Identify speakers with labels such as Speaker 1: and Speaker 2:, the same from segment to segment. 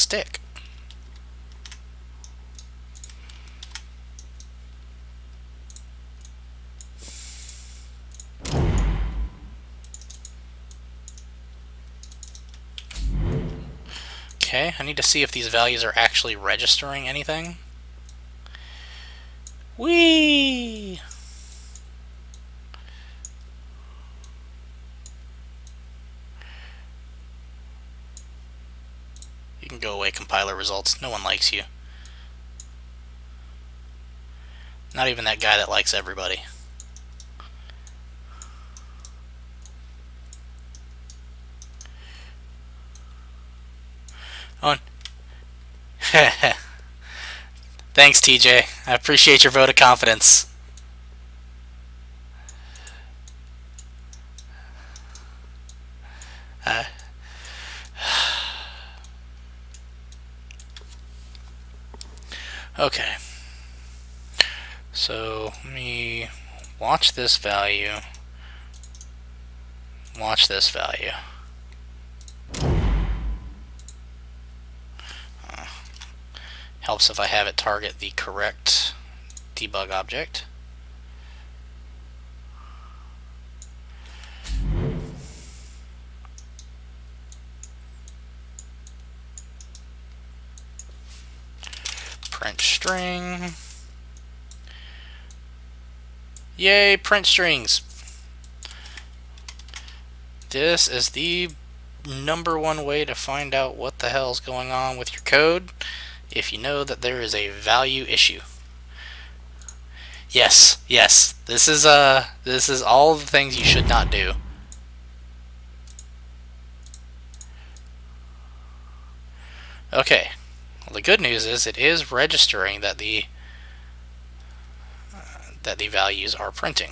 Speaker 1: stick. Okay, I need to see if these values are actually registering anything. Whee! You can go away, compiler results. No one likes you. Not even that guy that likes everybody. On. Thanks, TJ. I appreciate your vote of confidence. Okay. So, let me watch this value. Watch this value. Helps if I have it target the correct debug object. Print string. Yay, print strings. This is the #1 way to find out what the hell's going on with your code if you know that there is a value issue. Yes, yes. This is all the things you should not do. Okay. Well, the good news is it is registering that the values are printing.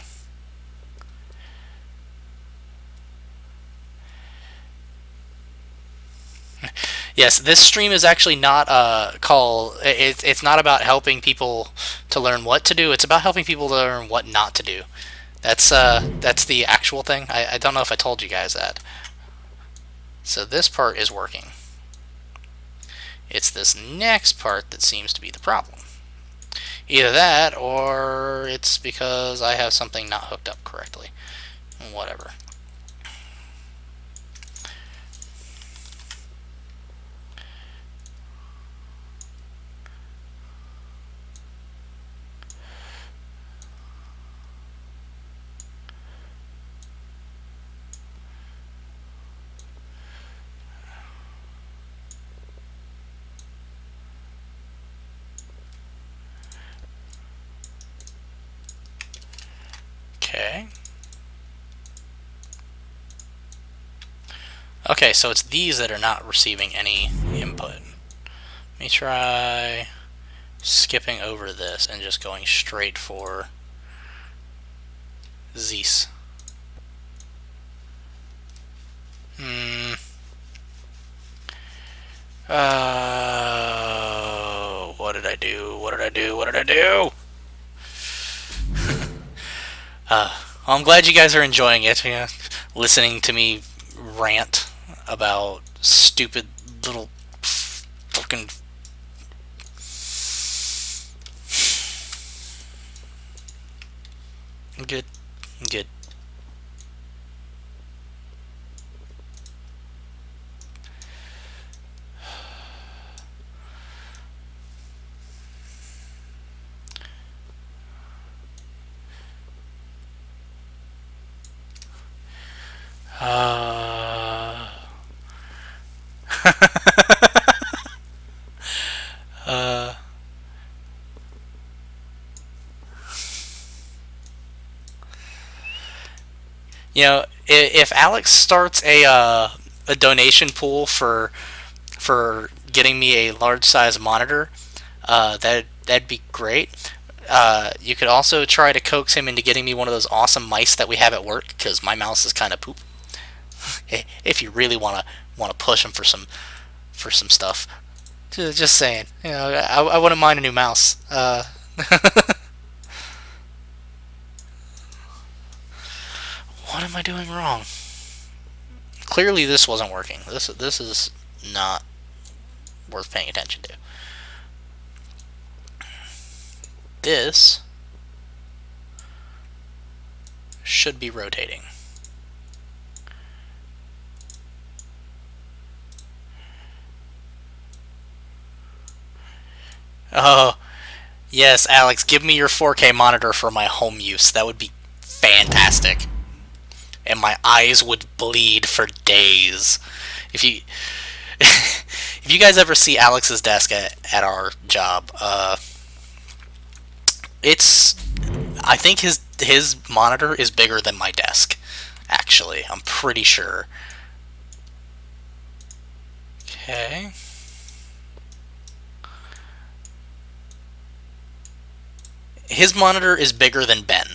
Speaker 1: Yes, this stream is actually not it's not about helping people to learn what to do. It's about helping people to learn what not to do. That's the actual thing. I don't know if I told you guys that. So this part is working. It's this next part that seems to be the problem. Either that, or it's because I have something not hooked up correctly. Whatever. Okay. Okay, so it's these that are not receiving any input. Let me try skipping over this and just going straight for these. What did I do? What did I do? What did I do? I'm glad you guys are enjoying it. Listening to me rant about stupid little fucking. I'm good. I'm good. You know, if Alex starts a donation pool for getting me a large size monitor, that'd be great. You could also try to coax him into getting me one of those awesome mice that we have at work, because my mouse is kind of poop. If you really want to push him for some stuff, just saying. You know, I wouldn't mind a new mouse. What am I doing wrong? Clearly, this wasn't working. This is not worth paying attention to. This should be rotating. Oh, yes, Alex, give me your 4K monitor for my home use. That would be fantastic. And my eyes would bleed for days. If you if you guys ever see Alex's desk at our job, it's I think his monitor is bigger than my desk. Actually, I'm pretty sure. Okay. His monitor is bigger than Ben.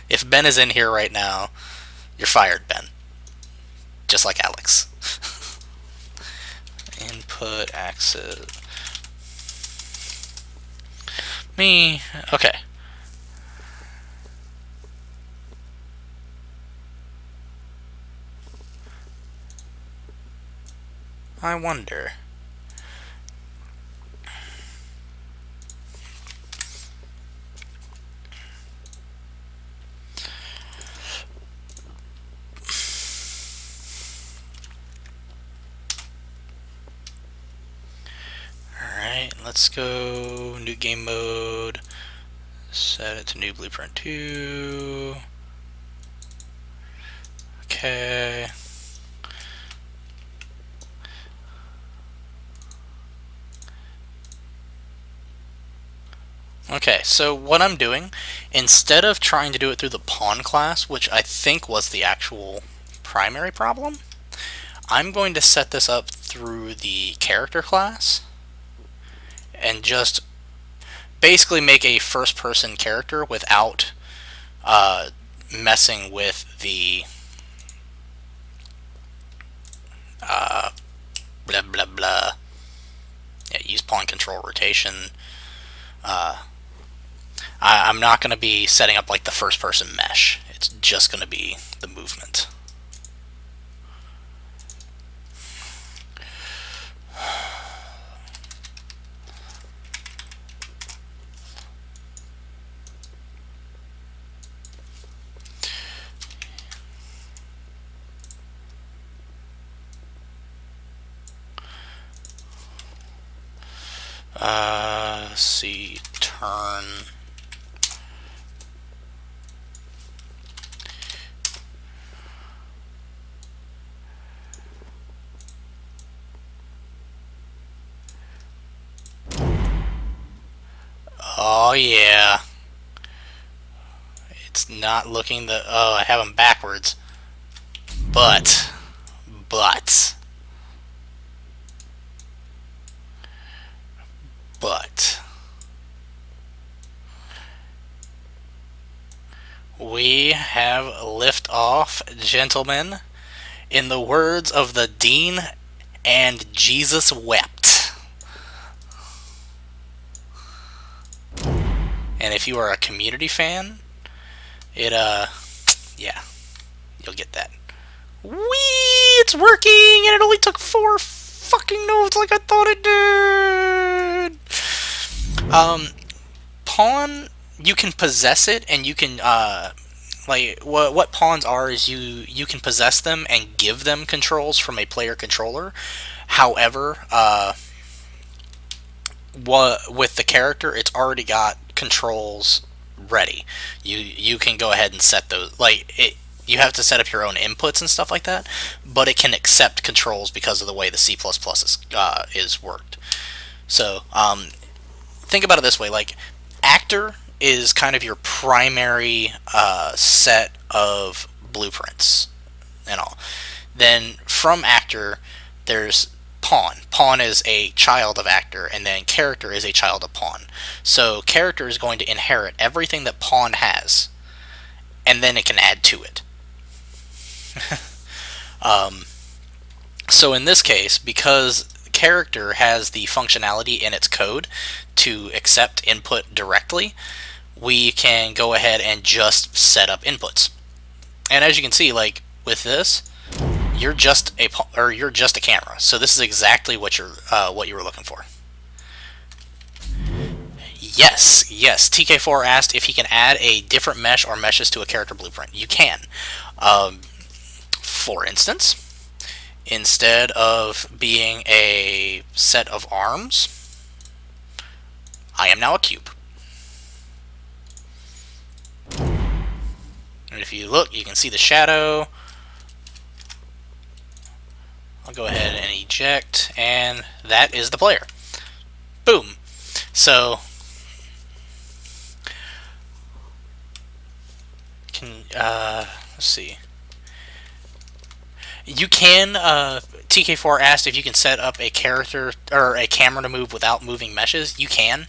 Speaker 1: If Ben is in here right now, you're fired, Ben. Just like Alex. Input access. Me. Okay. I wonder. Alright, let's go new game mode. Set it to new blueprint 2. Okay. Okay, so what I'm doing, instead of trying to do it through the pawn class, which I think was the actual primary problem, I'm going to set this up through the character class and just basically make a first-person character without messing with the blah blah blah. Yeah, use pawn control rotation. I'm not going to be setting up like the first-person mesh. It's just going to be the movement. Let's see, turn. Oh yeah. It's not looking the... Oh, I have them backwards. But we have lift off, gentlemen. In the words of the Dean, and Jesus wept. And if you are a Community fan, yeah, you'll get that. Whee! It's working, and it only took 4 fucking nodes like I thought it did. Pawn, you can possess it, and you can like what pawns are is you can possess them and give them controls from a player controller. However, with the character, it's already got controls ready. You can go ahead and set those. Like it, you have to set up your own inputs and stuff like that, but it can accept controls because of the way the C++ is worked. So think about it this way: like actor is kind of your primary set of blueprints and all. Then from actor, there's pawn. Pawn is a child of actor, and then character is a child of pawn. So character is going to inherit everything that pawn has, and then it can add to it. So in this case, because character has the functionality in its code to accept input directly, we can go ahead and just set up inputs. And as you can see, like with this, you're just a camera. So this is exactly what you were looking for. Yes, yes. TK4 asked if he can add a different mesh or meshes to a character blueprint. You can. Um, for instance, instead of being a set of arms, I am now a cube. And if you look, you can see the shadow. I'll go ahead and eject, and that is the player. Boom. So, let's see. You can, TK4 asked if you can set up a character or a camera to move without moving meshes. You can.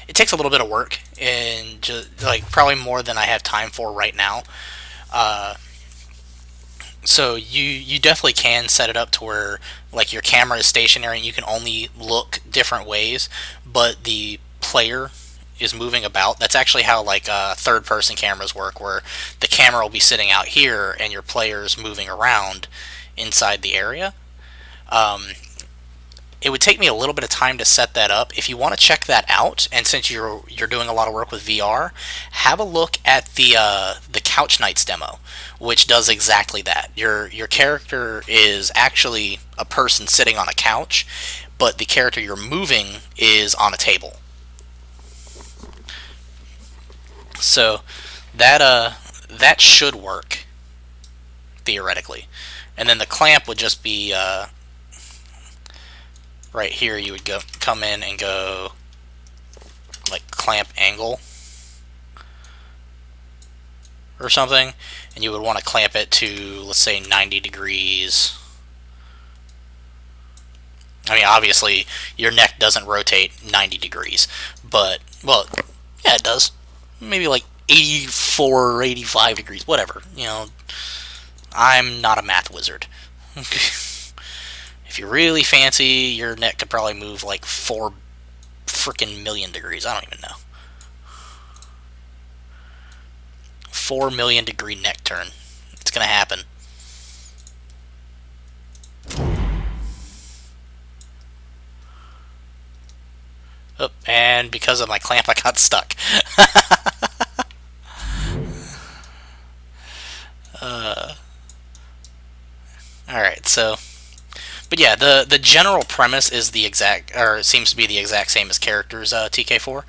Speaker 1: It takes a little bit of work, and just like probably more than I have time for right now. So you definitely can set it up to where like your camera is stationary and you can only look different ways, but the player is moving about. That's actually how like third person cameras work, where the camera will be sitting out here and your player's moving around inside the area. Um, it would take me a little bit of time to set that up. If you want to check that out, and since you're doing a lot of work with VR, have a look at the Couch Nights demo, which does exactly that. Your character is actually a person sitting on a couch, but the character you're moving is on a table. So that should work theoretically, and then the clamp would just be right here. You would come in and go like clamp angle or something, and you would want to clamp it to, let's say, 90 degrees. I mean, obviously your neck doesn't rotate 90 degrees, but well, yeah, it does. Maybe like 84 or 85 degrees, whatever. I'm not a math wizard. If you're really fancy, your neck could probably move like 4 freaking million degrees. I don't even know. 4 million degree neck turn. It's gonna happen. Oh, and because of my clamp, I got stuck. Alright, so. But yeah, the general premise is the exact, or seems to be the exact same as characters TK4.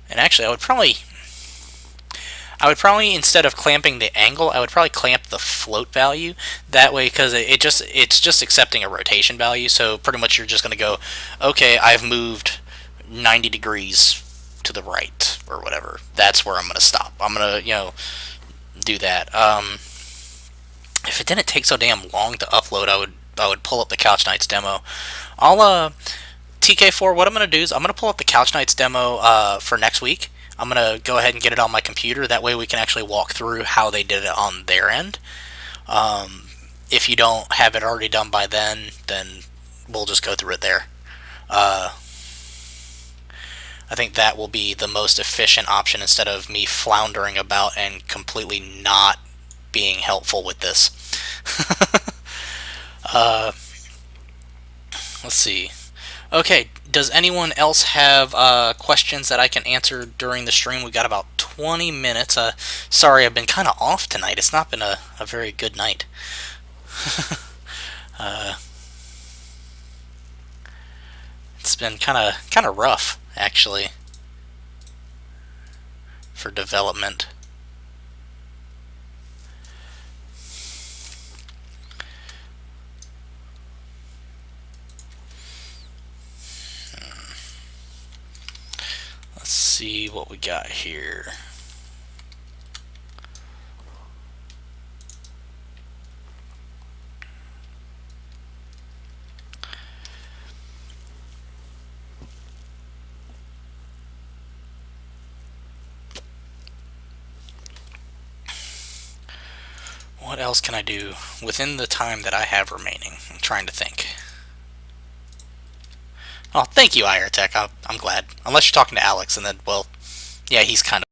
Speaker 1: And actually, I would probably instead of clamping the angle, I would probably clamp the float value. That way, because it's just accepting a rotation value. So pretty much you're just going to go, okay, I've moved 90 degrees to the right or whatever. That's where I'm going to stop. I'm going to do that. If it didn't take so damn long to upload, I would pull up the Couch Nights demo. I'll TK4. What I'm going to do is I'm going to pull up the Couch Nights demo for next week. I'm going to go ahead and get it on my computer. That way we can actually walk through how they did it on their end. If you don't have it already done by then we'll just go through it there. I think that will be the most efficient option instead of me floundering about and completely not being helpful with this. Let's see. Okay, does anyone else have questions that I can answer during the stream? We've got about 20 minutes. Sorry, I've been kind of off tonight. It's not been a very good night. It's been kind of rough, actually, for development. Let's see what we got here. What else can I do within the time that I have remaining? I'm trying to think. Oh, thank you, IRTech. I'm glad. Unless you're talking to Alex, and then, well, yeah, he's kind of